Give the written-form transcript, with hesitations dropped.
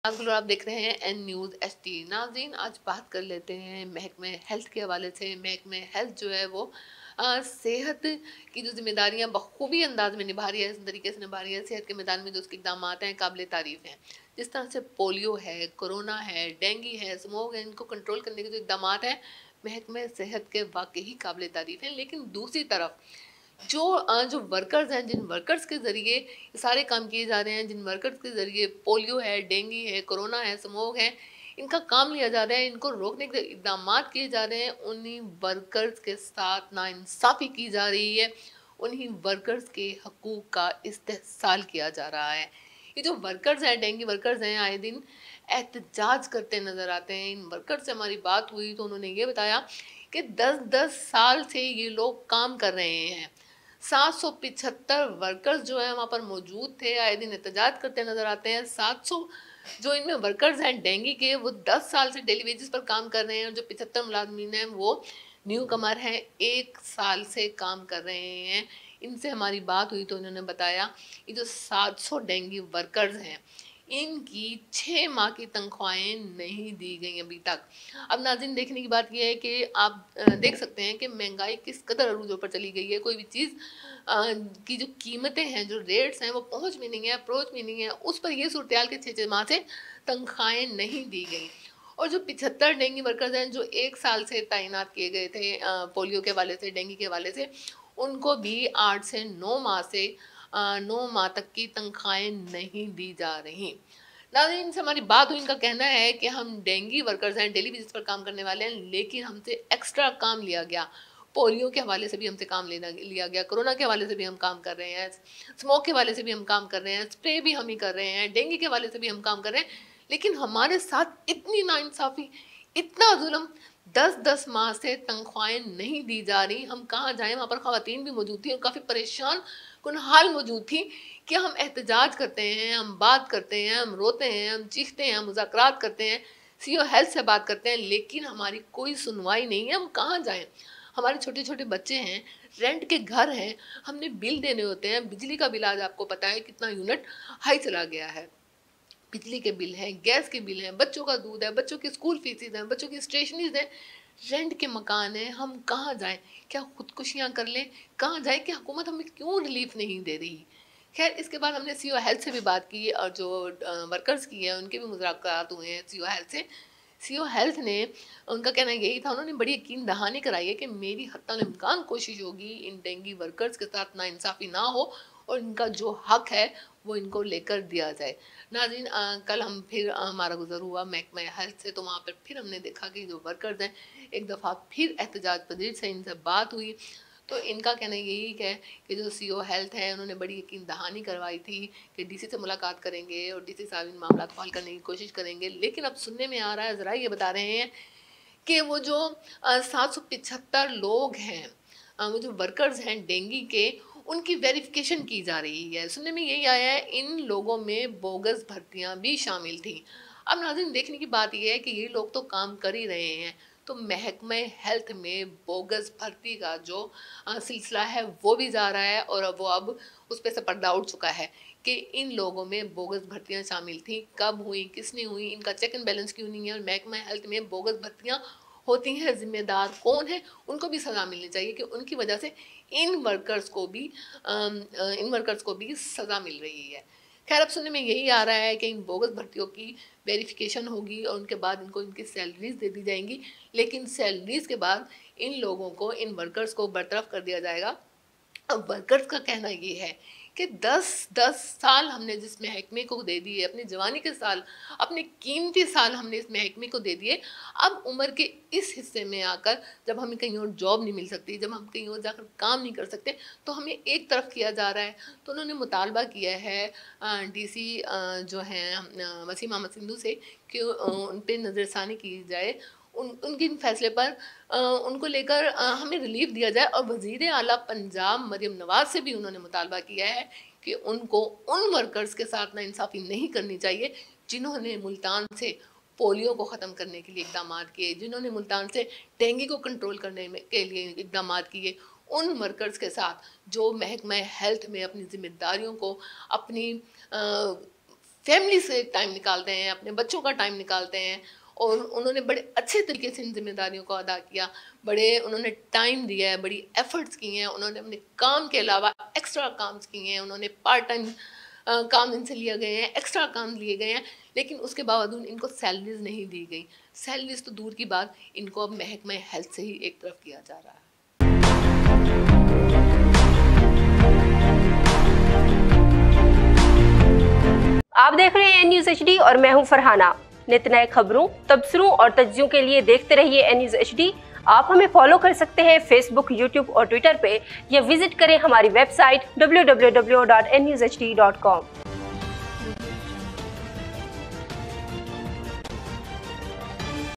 बिल्कुल आप देख रहे हैं एन न्यूज़ एचटी। नाज़रीन, आज बात कर लेते हैं महकमे हेल्थ के हवाले से। महकमे हेल्थ जो है वो सेहत की जो जिम्मेदारियां बखूबी अंदाज में निभा रही है, इस तरीके से निभा रही है। सेहत के मैदान में जो उसके इकदाम हैं काबिल तारीफ हैं। जिस तरह से पोलियो है, कोरोना है, डेंगू है, स्मोक है, इनको कंट्रोल करने के जो इकदाम हैं महकमे सेहत के वाकई काबिल तारीफ हैं। लेकिन दूसरी तरफ जो वर्कर्स हैं, जिन वर्कर्स के ज़रिए ये सारे काम किए जा रहे हैं, जिन वर्कर्स के ज़रिए पोलियो है, डेंगू है, कोरोना है, स्मोक है, इनका काम लिया जा रहा है, इनको रोकने के इकदाम किए जा रहे हैं, उन्हीं वर्कर्स के साथ नाइंसाफ़ी की जा रही है, उन्हीं वर्कर्स के हकूक़ का इस्तेहसाल किया जा रहा है। ये जो वर्कर्स हैं, डेंगू वर्कर्स हैं, आए दिन एहतजाज करते नज़र आते हैं। इन वर्कर्स से हमारी बात हुई तो उन्होंने ये बताया कि 10-10 साल से ये लोग काम कर रहे हैं। 775 वर्कर्स जो है वहाँ पर मौजूद थे, आए दिन एहतजाज करते नज़र आते हैं। 700 जो इनमें वर्कर्स हैं डेंगू के, वो 10 साल से डेली वेजेस पर काम कर रहे हैं, और जो 75 मुलाजमीन हैं वो न्यू कमर हैं, 1 साल से काम कर रहे हैं। इनसे हमारी बात हुई तो उन्होंने बताया ये जो 700 डेंगू वर्कर्स हैं इनकी 6 माह की तनख्वाहें नहीं दी गई अभी तक। अब नाज़रीन, देखने की बात यह है कि आप देख सकते हैं कि महंगाई किस कदर अरूजों पर चली गई है। कोई भी चीज़ की जो कीमतें हैं, जो रेट्स हैं, वो पहुंच भी नहीं है, अप्रोच भी नहीं है, उस पर ये सूरत हाल के 6 माह से तनख्वाहें नहीं दी गई। और जो 75 डेंगू वर्कर्स हैं जो 1 साल से तैनात किए गए थे पोलियो के हवाले से, डेंगू के हवाले से, उनको भी 8 से 9 माह से 9 माह तक की तनख्वाहें नहीं दी जा रही। नाज़रीन, इनसे हमारी बात हुई, इनका कहना है कि हम डेंगू वर्कर्स हैं, डेली बेसिस पर काम करने वाले हैं, लेकिन हमसे एक्स्ट्रा काम लिया गया। पोलियो के हवाले से भी हमसे काम लिया गया, कोरोना के हवाले से भी हम काम कर रहे हैं, स्मोक के हवाले से भी हम काम कर रहे हैं, स्प्रे भी हम ही कर रहे हैं, डेंगू के हवाले से भी हम काम कर रहे हैं, लेकिन हमारे साथ इतनी नाइंसाफ़ी, इतना जुल्म, 10-10 माह से तनख्वाहें नहीं दी जा रही। हम कहाँ जाएँ? वहाँ पर ख़वातीन भी मौजूद थी और काफ़ी परेशान कुन हाल मौजूद थी कि हम एहतजाज करते हैं, हम बात करते हैं, हम रोते हैं, हम चीखते हैं, हम मुज़ाकरात करते हैं, सीओ हेल्थ से बात करते हैं, लेकिन हमारी कोई सुनवाई नहीं है। हम कहाँ जाएँ? हमारे छोटे-छोटे बच्चे हैं, रेंट के घर हैं, हमने बिल देने होते हैं। बिजली का बिल आज आपको पता है कितना यूनिट हाई चला गया है। बिजली के बिल हैं, गैस के बिल हैं, बच्चों का दूध है, बच्चों की स्कूल फीसेस हैं, बच्चों की स्टेशनरीज हैं, रेंट के मकान हैं। हम कहाँ जाएँ? क्या खुदकुशियाँ कर लें? कहाँ जाएँ कि हुकूमत हमें क्यों रिलीफ नहीं दे रही? खैर, इसके बाद हमने सीओ हेल्थ से भी बात की और जो वर्कर्स की है उनके भी मुज़ाकरात हुए हैं सीओ हेल्थ से। सीओ हेल्थ ने, उनका कहना यही था, उन्होंने बड़ी यकीन दहानी कराई है कि मेरी हत्ता इम्कान कोशिश होगी इन डेंगू वर्कर्स के साथ नाइंसाफ़ी ना हो और इनका जो हक है वो इनको लेकर दिया जाए। नाज़रीन, कल हम फिर हमारा गुज़र हुआ महकमा हेल्थ से, तो वहाँ पर फिर हमने देखा कि जो वर्कर्स हैं एक दफ़ा फिर एहतजाज पजीर से इनसे बात हुई, तो इनका कहना यही है कि जो सीओ हेल्थ है उन्होंने बड़ी यकीन दहानी करवाई थी कि डीसी से मुलाकात करेंगे और डीसी साहब इन मामला को हल करने की कोशिश करेंगे, लेकिन अब सुनने में आ रहा है, ज़रा ये बता रहे हैं कि वो जो 775 लोग हैं, वो जो वर्कर्स हैं डेंगू के, उनकी वेरिफिकेशन की जा रही है। सुनने में यही आया है इन लोगों में बोगस भर्तियां भी शामिल थी। अब नाज़रीन, देखने की बात यह है कि ये लोग तो काम कर ही रहे हैं, तो महकमे हेल्थ में बोगस भर्ती का जो सिलसिला है वो भी जा रहा है, और वो अब उस पर से पर्दा उठ चुका है कि इन लोगों में बोगस भर्तियां शामिल थी, कब हुई, किसने हुई, इनका चेक एंड बैलेंस क्यों नहीं है, और महकमा हेल्थ में बोगस भर्तियां होती हैं, जिम्मेदार कौन है, उनको भी सज़ा मिलनी चाहिए कि उनकी वजह से इन वर्कर्स को भी सज़ा मिल रही है। खैर, अब सुनने में यही आ रहा है कि इन बोगस भर्तियों की वेरिफिकेशन होगी और उनके बाद इनको इनकी सैलरीज दे दी जाएंगी, लेकिन सैलरीज के बाद इन लोगों को, इन वर्कर्स को बरतरफ कर दिया जाएगा। अब वर्कर्स का कहना ये है कि 10-10 साल हमने जिस महकमे को दे दिए, अपनी जवानी के साल, अपने कीमती साल हमने इस महकमे को दे दिए, अब उम्र के इस हिस्से में आकर जब हमें कहीं और जॉब नहीं मिल सकती, जब हम कहीं और जाकर काम नहीं कर सकते, तो हमें एक तरफ किया जा रहा है। तो उन्होंने मुतालबा किया है डीसी जो हैं वसीम अहमद सिंधु से कि उन पर नज़रसानी की जाए, उनके इन फैसले पर उनको लेकर हमें रिलीफ दिया जाए। और वज़ीर आला पंजाब मरियम नवाज से भी उन्होंने मुतालबा किया है कि उनको उन वर्कर्स के साथ नाइंसाफ़ी नहीं करनी चाहिए जिन्होंने मुल्तान से पोलियो को ख़त्म करने के लिए इकदाम किए, जिन्होंने मुल्तान से डेंगू को कंट्रोल करने के लिए इकदाम किए। उन वर्कर्स के साथ जो महकमा हेल्थ में अपनी जिम्मेदारियों को, अपनी फैमिली से टाइम निकालते हैं, अपने बच्चों का टाइम निकालते हैं, और उन्होंने बड़े अच्छे तरीके से इन जिम्मेदारियों को अदा किया, बड़े उन्होंने टाइम दिया है, बड़ी एफर्ट्स किए हैं, उन्होंने अपने काम के अलावा एक्स्ट्रा काम किए हैं, उन्होंने पार्ट टाइम काम इनसे लिए गए हैं, एक्स्ट्रा काम लिए गए हैं, लेकिन उसके बावजूद इनको सैलरीज नहीं दी गई। सैलरीज तो दूर की बात, इनको अब महकमा हेल्थ से ही एक तरफ किया जा रहा है। आप देख रहे हैं न्यूज़ HD और मैं हूं फरहाना। नित नए खबरों, तबसरों और तज्जियों के लिए देखते रहिए न्यूज़ HD। आप हमें फॉलो कर सकते हैं फेसबुक, यूट्यूब और ट्विटर पे, या विजिट करें हमारी वेबसाइट www.newshd.com।